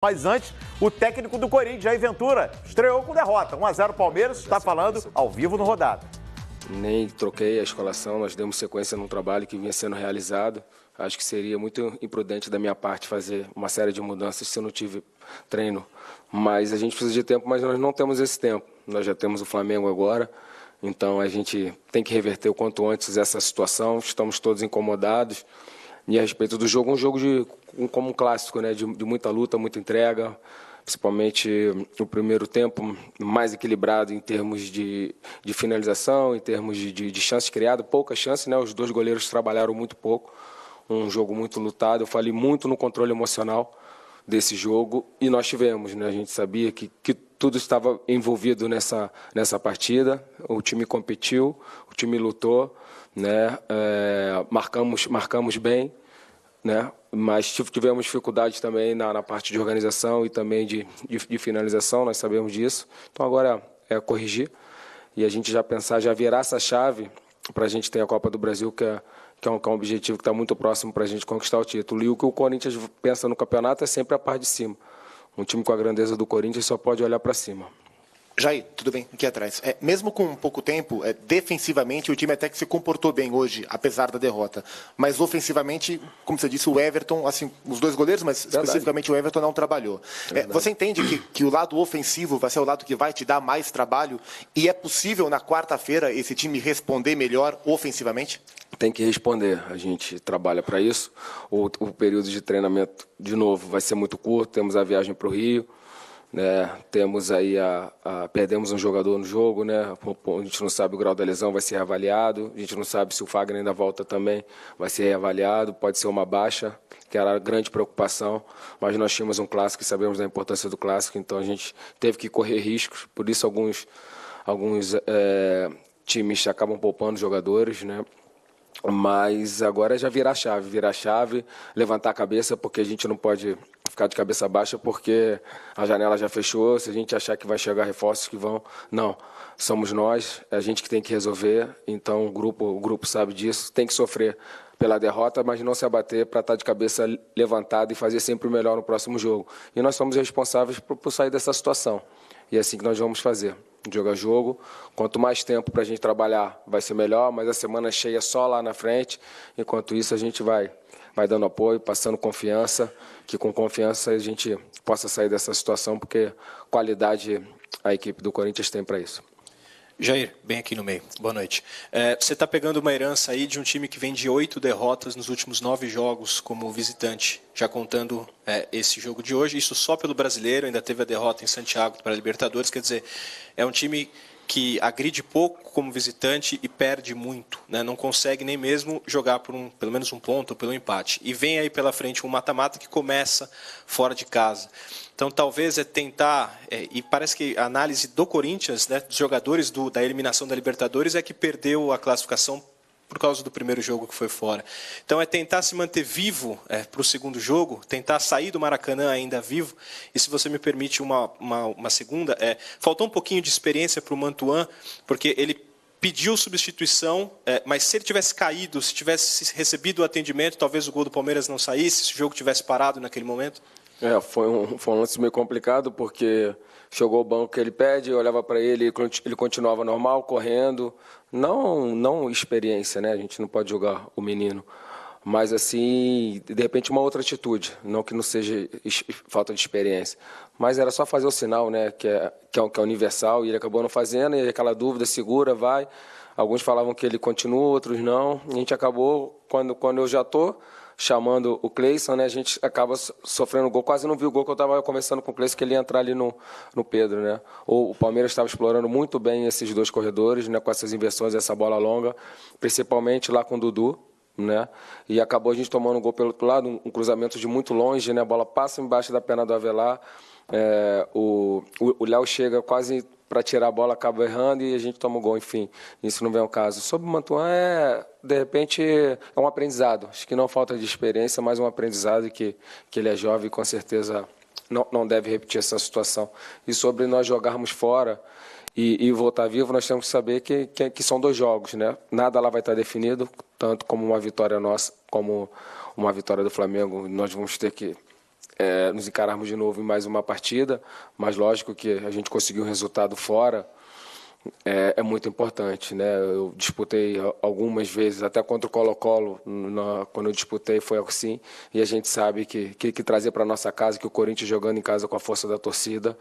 Mas antes, o técnico do Corinthians, Jair Ventura, estreou com derrota. 1-0 Palmeiras, está falando ao vivo no Rodada. Nem troquei a escalação, nós demos sequência num trabalho que vinha sendo realizado. Acho que seria muito imprudente da minha parte fazer uma série de mudanças se eu não tive treino. Mas a gente precisa de tempo, mas nós não temos esse tempo. Nós já temos o Flamengo agora, então a gente tem que reverter o quanto antes essa situação. Estamos todos incomodados. E a respeito do jogo, um jogo como um clássico, né? de muita luta, muita entrega. Principalmente o primeiro tempo mais equilibrado em termos de finalização, em termos de chances criadas, poucas chances, né? Os dois goleiros trabalharam muito pouco, um jogo muito lutado. Eu falei muito no controle emocional desse jogo e nós tivemos, né? A gente sabia que tudo estava envolvido nessa partida, o time competiu, o time lutou, né? Marcamos bem, né? Mas tivemos dificuldade também na parte de organização e também de finalização, nós sabemos disso. Então agora é corrigir e a gente já pensar, já virar essa chave para a gente ter a Copa do Brasil, que é um objetivo que está muito próximo para a gente conquistar o título. E o que o Corinthians pensa no campeonato é sempre a parte de cima. Um time com a grandeza do Corinthians só pode olhar para cima. Jair, tudo bem? Aqui atrás. Mesmo com pouco tempo, defensivamente o time até que se comportou bem hoje, apesar da derrota. Mas ofensivamente, como você disse, o Everton, assim, os dois goleiros, mas especificamente o Everton não trabalhou. Você entende que o lado ofensivo vai ser o lado que vai te dar mais trabalho? E é possível na quarta-feira esse time responder melhor ofensivamente? Tem que responder, a gente trabalha para isso. O período de treinamento, de novo, vai ser muito curto, temos a viagem para o Rio. Né, temos aí perdemos um jogador no jogo, né, a gente não sabe o grau da lesão, vai ser avaliado, a gente não sabe se o Fagner ainda volta também, vai ser avaliado, pode ser uma baixa, que era a grande preocupação, mas nós tínhamos um clássico e sabemos da importância do clássico, então a gente teve que correr riscos, por isso alguns times acabam poupando jogadores, né. Mas agora é já virar a chave, levantar a cabeça, porque a gente não pode ficar de cabeça baixa, porque a janela já fechou, se a gente achar que vai chegar reforços que vão... Não, somos nós, é a gente que tem que resolver, então o grupo sabe disso, tem que sofrer pela derrota, mas não se abater para estar de cabeça levantada e fazer sempre o melhor no próximo jogo. E nós somos responsáveis por sair dessa situação, e é assim que nós vamos fazer. Jogo a jogo, quanto mais tempo para a gente trabalhar vai ser melhor, mas a semana cheia só lá na frente, enquanto isso a gente vai dando apoio, passando confiança, que com confiança a gente possa sair dessa situação, porque qualidade a equipe do Corinthians tem para isso. Jair, bem aqui no meio. Boa noite. Você está pegando uma herança aí de um time que vem de 8 derrotas nos últimos 9 jogos como visitante, já contando esse jogo de hoje. Isso só pelo Brasileiro, ainda teve a derrota em Santiago para a Libertadores. Quer dizer, é um time que agride pouco como visitante e perde muito, né? Não consegue nem mesmo jogar por pelo menos um ponto ou pelo empate. E vem aí pela frente um mata-mata que começa fora de casa. Então, talvez tentar, e parece que a análise do Corinthians, né, dos jogadores da eliminação da Libertadores, é que perdeu a classificação por causa do primeiro jogo que foi fora. Então, é tentar se manter vivo para o segundo jogo, tentar sair do Maracanã ainda vivo. E, se você me permite uma segunda, faltou um pouquinho de experiência para o Mantuan, porque ele pediu substituição, mas se ele tivesse caído, se tivesse recebido o atendimento, talvez o gol do Palmeiras não saísse, se o jogo tivesse parado naquele momento. Foi um lance meio complicado, porque chegou o banco que ele pede, eu olhava para ele continuava normal, correndo. Não experiência, né? A gente não pode julgar o menino. Mas, assim, de repente, uma outra atitude. Não que não seja falta de experiência. Mas era só fazer o sinal, né? Que é universal, e ele acabou não fazendo, e aquela dúvida, segura, vai. Alguns falavam que ele continua, outros não. A gente acabou, quando eu já estou chamando o Cleison, né, a gente acaba sofrendo gol. Quase não vi o gol, que eu estava conversando com o Cleison que ele ia entrar ali no Pedro, né? O Palmeiras estava explorando muito bem esses dois corredores, né, com essas inversões, essa bola longa, principalmente lá com o Dudu, né? E acabou a gente tomando um gol pelo outro lado, um cruzamento de muito longe, né? A bola passa embaixo da perna do Avelar, o Léo chega quase para tirar a bola, acaba errando e a gente toma o gol, enfim, isso não vem ao caso. Sobre o Mantuan, de repente, é um aprendizado, acho que não falta de experiência, mas um aprendizado que ele é jovem e com certeza não deve repetir essa situação. E sobre nós jogarmos fora e voltar vivo, nós temos que saber que são 2 jogos, né? Nada lá vai estar definido, tanto como uma vitória nossa, como uma vitória do Flamengo, nós vamos ter que nos encararmos de novo em mais uma partida, mas lógico que a gente conseguiu um resultado fora, é muito importante, né? Eu disputei algumas vezes, até contra o Colo-Colo, quando eu disputei foi assim, e a gente sabe que trazer para nossa casa, que o Corinthians jogando em casa com a força da torcida,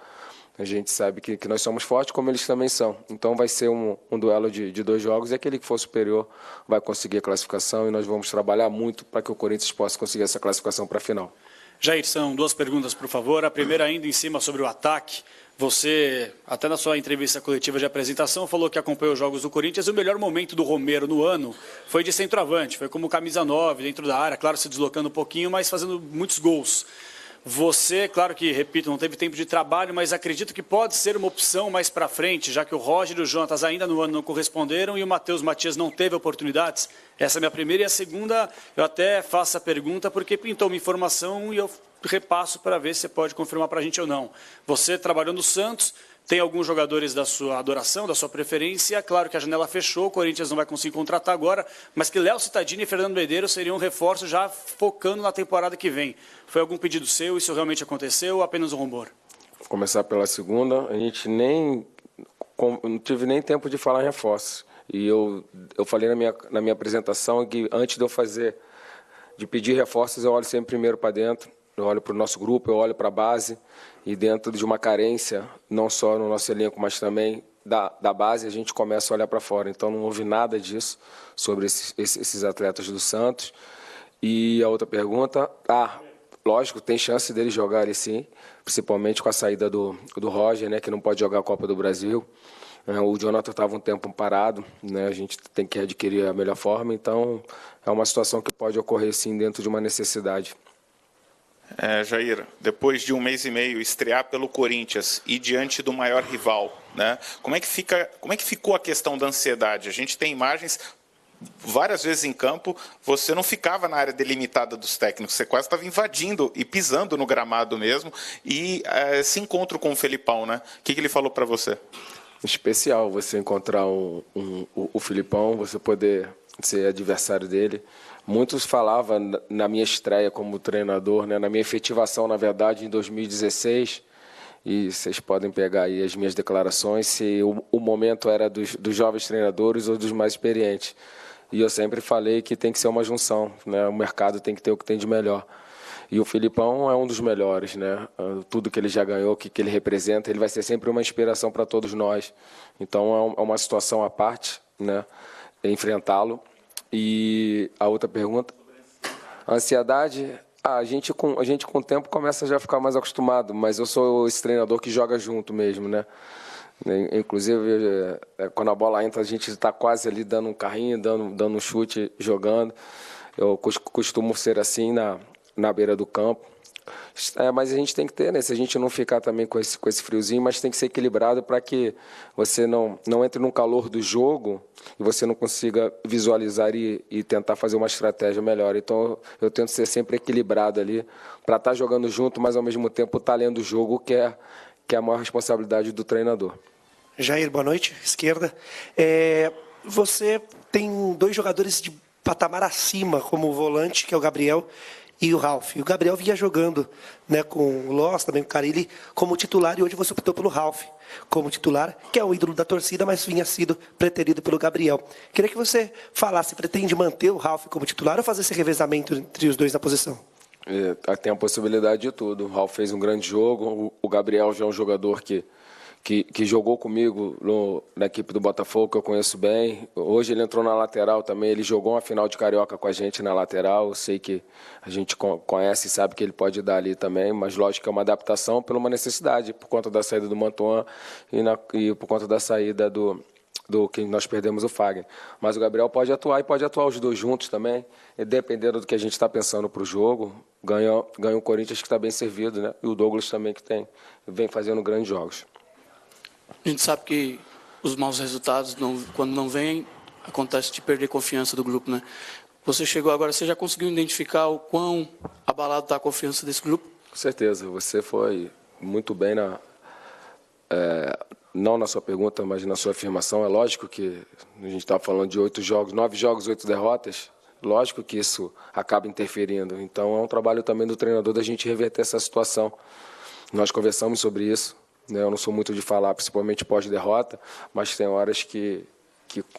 a gente sabe que nós somos fortes, como eles também são. Então vai ser um duelo de 2 jogos, e aquele que for superior vai conseguir a classificação, e nós vamos trabalhar muito para que o Corinthians possa conseguir essa classificação para a final. Jair, são 2 perguntas, por favor. A primeira ainda em cima sobre o ataque. Você, até na sua entrevista coletiva de apresentação, falou que acompanhou os jogos do Corinthians e o melhor momento do Romero no ano foi de centroavante, foi como camisa 9 dentro da área, claro, se deslocando um pouquinho, mas fazendo muitos gols. Você, claro que, repito, não teve tempo de trabalho, mas acredito que pode ser uma opção mais para frente, já que o Roger e o Jonatas ainda no ano não corresponderam e o Matheus Matias não teve oportunidades. Essa é a minha primeira. E a segunda, eu até faço a pergunta porque pintou uma informação e eu repasso para ver se você pode confirmar para a gente ou não. Você trabalhou no Santos, tem alguns jogadores da sua adoração, da sua preferência. Claro que a janela fechou, o Corinthians não vai conseguir contratar agora, mas que Léo Cittadini e Fernando Medeiros seriam um reforço já focando na temporada que vem. Foi algum pedido seu? Isso realmente aconteceu ou apenas um rumor? Vou começar pela segunda. A gente não tive nem tempo de falar em reforços. E eu falei na minha apresentação que antes de pedir reforços, eu olho sempre primeiro para dentro. Eu olho para o nosso grupo, eu olho para a base, e dentro de uma carência, não só no nosso elenco, mas também da base, a gente começa a olhar para fora. Então, não houve nada disso sobre esses atletas do Santos. E a outra pergunta, lógico, tem chance deles jogarem sim, principalmente com a saída do Roger, né, que não pode jogar a Copa do Brasil. O Jonathan estava um tempo parado, né, a gente tem que adquirir a melhor forma, então é uma situação que pode ocorrer sim dentro de uma necessidade. Jair, depois de 1 mês e meio estrear pelo Corinthians e diante do maior rival, né? Como é que ficou a questão da ansiedade? A gente tem imagens várias vezes em campo, você não ficava na área delimitada dos técnicos, você quase estava invadindo e pisando no gramado mesmo, e esse encontro com o Felipão, né? O que ele falou para você? Especial você encontrar o Felipão, você poder ser adversário dele. Muitos falavam na minha estreia como treinador, né, na minha efetivação, na verdade, em 2016, e vocês podem pegar aí as minhas declarações, se o momento era dos jovens treinadores ou dos mais experientes. E eu sempre falei que tem que ser uma junção, né, o mercado tem que ter o que tem de melhor. E o Felipão é um dos melhores, né? Tudo que ele já ganhou, que ele representa, ele vai ser sempre uma inspiração para todos nós. Então é uma situação à parte, né, enfrentá-lo. E a outra pergunta, a ansiedade, a gente com o tempo começa já a ficar mais acostumado, mas eu sou esse treinador que joga junto mesmo, né? Inclusive, quando a bola entra, a gente está quase ali dando um carrinho, dando um chute, jogando. Eu costumo ser assim na beira do campo. Mas a gente tem que ter, né? Se a gente não ficar também com esse friozinho, mas tem que ser equilibrado para que você não entre no calor do jogo e você não consiga visualizar e tentar fazer uma estratégia melhor. Então, eu tento ser sempre equilibrado ali para estar jogando junto, mas ao mesmo tempo estar lendo o jogo, que é a maior responsabilidade do treinador. Jair, boa noite, esquerda. Você tem 2 jogadores de patamar acima, como o volante, que é o Gabriel, e o Ralf. E o Gabriel vinha jogando, né, com o Loss, também com o Carille, como titular, e hoje você optou pelo Ralf como titular, que é o ídolo da torcida, mas vinha sido preterido pelo Gabriel. Queria que você falasse, pretende manter o Ralf como titular ou fazer esse revezamento entre os dois na posição? Tem a possibilidade de tudo. O Ralf fez um grande jogo, o Gabriel já é um jogador que jogou comigo na equipe do Botafogo, que eu conheço bem. Hoje ele entrou na lateral também, ele jogou uma final de Carioca com a gente na lateral. Eu sei que a gente conhece e sabe que ele pode dar ali também, mas lógico que é uma adaptação por uma necessidade, por conta da saída do Mantuan e por conta da saída do que nós perdemos o Fagner. Mas o Gabriel pode atuar e pode atuar os dois juntos também, e dependendo do que a gente está pensando para o jogo, ganha o Corinthians, que está bem servido, né? E o Douglas também, que vem fazendo grandes jogos. A gente sabe que os maus resultados, quando não vêm, acontece de perder confiança do grupo, né? Você chegou agora, você já conseguiu identificar o quão abalado está a confiança desse grupo? Com certeza, você foi muito bem não na sua pergunta, mas na sua afirmação. É lógico que a gente está falando de 8 jogos, 9 jogos, 8 derrotas. Lógico que isso acaba interferindo. Então, é um trabalho também do treinador da gente reverter essa situação. Nós conversamos sobre isso, né? Eu não sou muito de falar, principalmente pós-derrota, mas tem horas que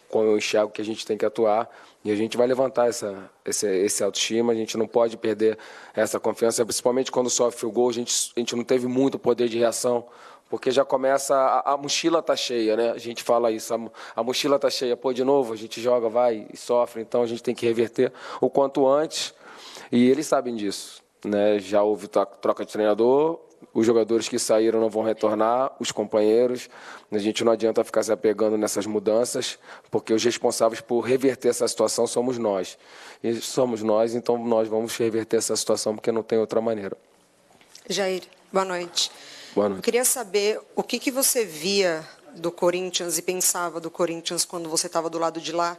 quando eu enxergo que a gente tem que atuar e a gente vai levantar esse autoestima, a gente não pode perder essa confiança, principalmente quando sofre o gol, a gente não teve muito poder de reação, porque já começa, a mochila está cheia, né? A gente fala isso, a mochila está cheia, pô, de novo, a gente joga, vai e sofre, então a gente tem que reverter o quanto antes, e eles sabem disso, né? Já houve troca de treinador, os jogadores que saíram não vão retornar, os companheiros. A gente não adianta ficar se apegando nessas mudanças, porque os responsáveis por reverter essa situação somos nós. E somos nós, então nós vamos reverter essa situação, porque não tem outra maneira. Jair, boa noite. Boa noite. Eu queria saber o que você via do Corinthians e pensava do Corinthians quando você estava do lado de lá,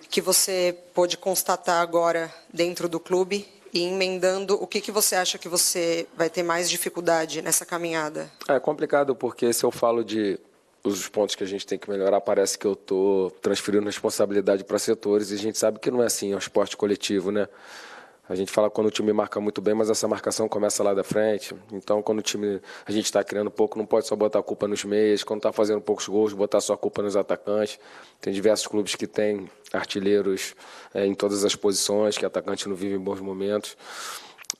que você pôde constatar agora dentro do clube. E emendando, o que você acha que você vai ter mais dificuldade nessa caminhada? É complicado, porque se eu falo de os pontos que a gente tem que melhorar, parece que eu estou transferindo responsabilidade para setores, e a gente sabe que não é assim, é um esporte coletivo, né? A gente fala quando o time marca muito bem, mas essa marcação começa lá da frente. Então, quando a gente está criando pouco, não pode só botar a culpa nos meias. Quando está fazendo poucos gols, botar só a culpa nos atacantes. Tem diversos clubes que têm artilheiros em todas as posições, que atacante não vive em bons momentos.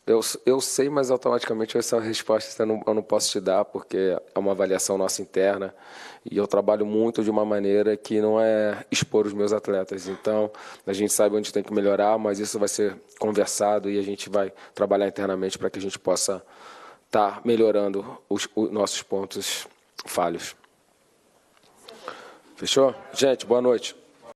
Eu sei, mas automaticamente essa resposta eu não posso te dar, porque é uma avaliação nossa interna e eu trabalho muito de uma maneira que não é expor os meus atletas. Então, a gente sabe onde tem que melhorar, mas isso vai ser conversado e a gente vai trabalhar internamente para que a gente possa estar melhorando os nossos pontos falhos. Fechou? Gente, boa noite.